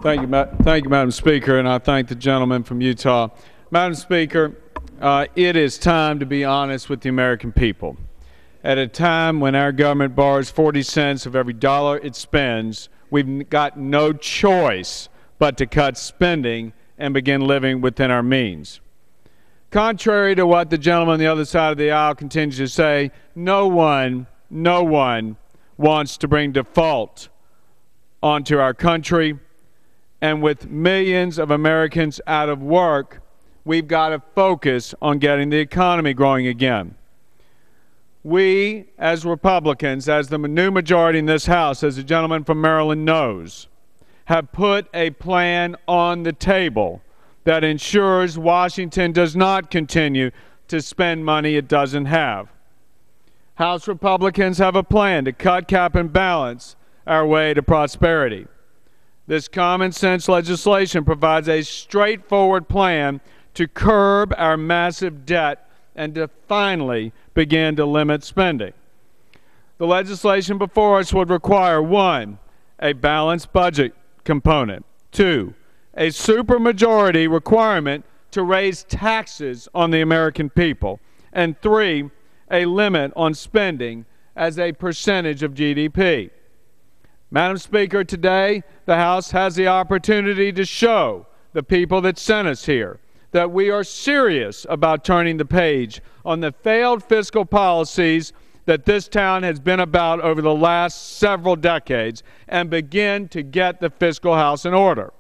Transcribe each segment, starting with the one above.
Thank you, Madam Speaker, and I thank the gentleman from Utah. Madam Speaker, it is time to be honest with the American people. At a time when our government borrows 40 cents of every dollar it spends, we've got no choice but to cut spending and begin living within our means. Contrary to what the gentleman on the other side of the aisle continues to say, no one wants to bring default onto our country. And with millions of Americans out of work, we've got to focus on getting the economy growing again. We, as Republicans, as the new majority in this House, as the gentleman from Maryland knows, have put a plan on the table that ensures Washington does not continue to spend money it doesn't have. House Republicans have a plan to cut, cap, and balance our way to prosperity. This common sense legislation provides a straightforward plan to curb our massive debt and to finally begin to limit spending. The legislation before us would require 1, a balanced budget component, 2, a supermajority requirement to raise taxes on the American people, and 3, a limit on spending as a percentage of GDP. Madam Speaker, today the House has the opportunity to show the people that sent us here that we are serious about turning the page on the failed fiscal policies that this town has been about over the last several decades and begin to get the fiscal house in order.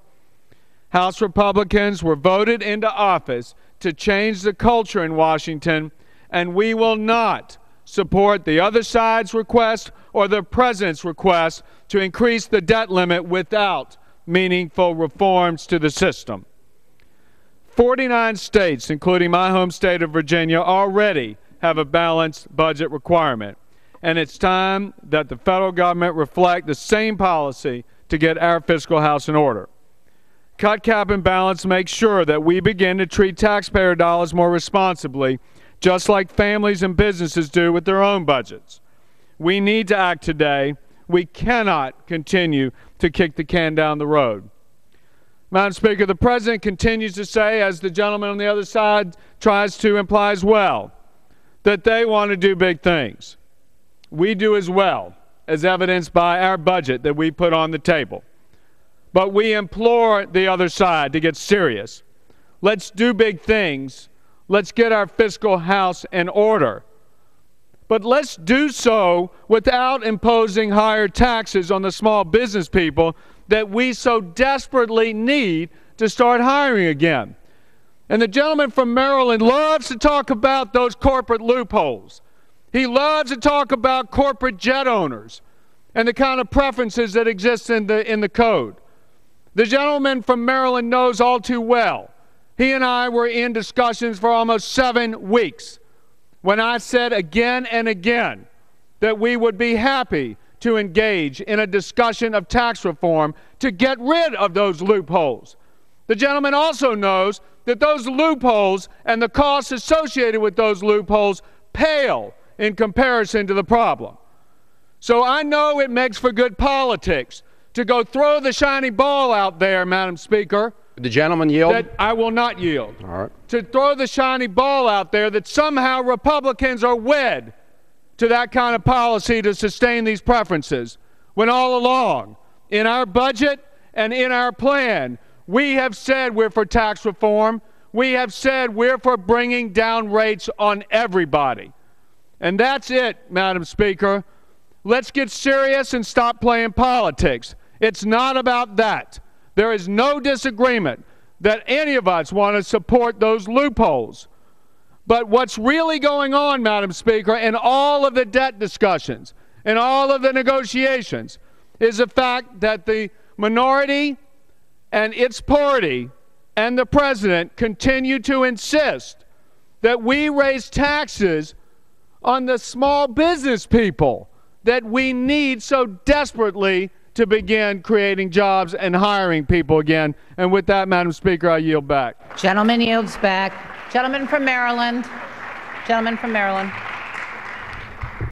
House Republicans were voted into office to change the culture in Washington, and we will not support the other side's request or the President's request to increase the debt limit without meaningful reforms to the system. 49 states, including my home state of Virginia, already have a balanced budget requirement, and it's time that the federal government reflect the same policy to get our fiscal house in order. Cut, cap, and balance makes sure that we begin to treat taxpayer dollars more responsibly, just like families and businesses do with their own budgets. We need to act today. We cannot continue to kick the can down the road. Madam Speaker, the President continues to say, as the gentleman on the other side tries to imply as well, that they want to do big things. We do as well, as evidenced by our budget that we put on the table. But we implore the other side to get serious. Let's do big things. Let's get our fiscal house in order. But let's do so without imposing higher taxes on the small business people that we so desperately need to start hiring again. And the gentleman from Maryland loves to talk about those corporate loopholes. He loves to talk about corporate jet owners and the kind of preferences that exist in the code. The gentleman from Maryland knows all too well. He and I were in discussions for almost 7 weeks when I said again and again that we would be happy to engage in a discussion of tax reform to get rid of those loopholes. The gentleman also knows that those loopholes and the costs associated with those loopholes pale in comparison to the problem. So I know it makes for good politics to go throw the shiny ball out there, Madam Speaker. The gentleman yield? That I will not yield. All right. To throw the shiny ball out there that somehow Republicans are wed to that kind of policy to sustain these preferences, when all along, in our budget and in our plan, we have said we're for tax reform. We have said we're for bringing down rates on everybody. And that's it, Madam Speaker. Let's get serious and stop playing politics. It's not about that. There is no disagreement that any of us want to support those loopholes. But what's really going on, Madam Speaker, in all of the debt discussions, in all of the negotiations, is the fact that the minority and its party and the President continue to insist that we raise taxes on the small business people that we need so desperately to begin creating jobs and hiring people again. And with that, Madam Speaker, I yield back. Gentleman yields back. Gentleman from Maryland. Gentleman from Maryland.